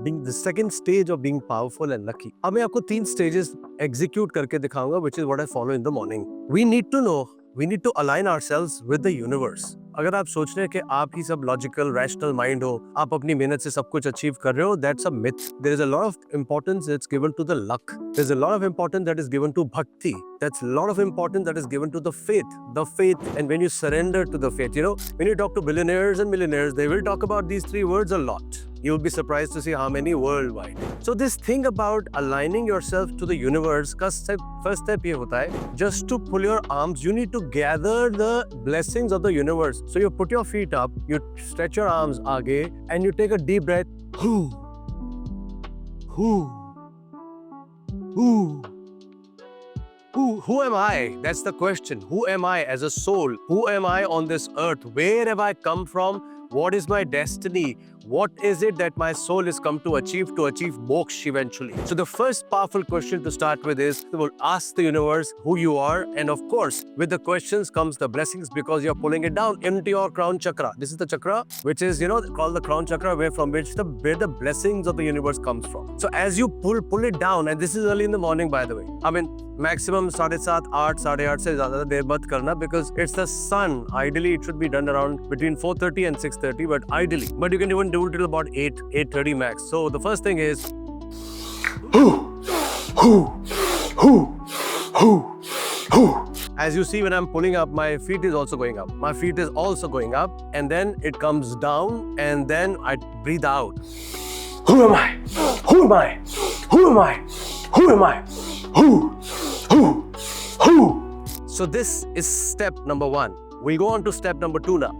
being the second stage of being powerful and lucky. अब मैं आपको 3 stages execute करके दिखाऊंगा, which is what I follow in the morning. We need to know, we need to align ourselves with the universe. अगर आप सोच रहे हैं कि आप ही सब लॉजिकल रैशनल माइंड हो, आप अपनी मेहनत से सब कुछ अचीव कर रहे हो, that's a myth. There is a lot of importance that's given to the luck. There is a lot of importance that is given to bhakti. That's a lot of importance that is given to the faith, and when you surrender to the faith, when you talk to billionaires and millionaires, they will talk about these 3 words a lot. You'll be surprised to see how many worldwide. So this thing about aligning yourself to the universe, का first step ये होता है, just to pull your arms, you need to gather the blessings of the universe. So you put your feet up, you stretch your arms आगे, and you take a deep breath. Who am I? That's the question. Who am I as a soul? Who am I on this earth? Where have I come from? What is my destiny? What is it that my soul has come to achieve moksha eventually? So the first powerful question to start with is, ask the universe who you are, and of course, with the questions comes the blessings, because you're pulling it down into your crown chakra. This is the chakra which is, called the crown chakra, where the blessings of the universe comes from. So as you pull it down, and this is early in the morning, by the way. I mean, maximum 7:30, 8, 8:30 से ज़्यादा देर मत करना, because it's the sun. Ideally, it should be done around between 4:30 and 6:30, but you can even do it till about 8:30 max. So the first thing is, as you see, when I'm pulling up, my feet is also going up. My feet is also going up, and then it comes down, and then I breathe out. Who am I? Who am I? Who am I? Who am I? Who? So this is step number 1. We'll go on to step number 2 now.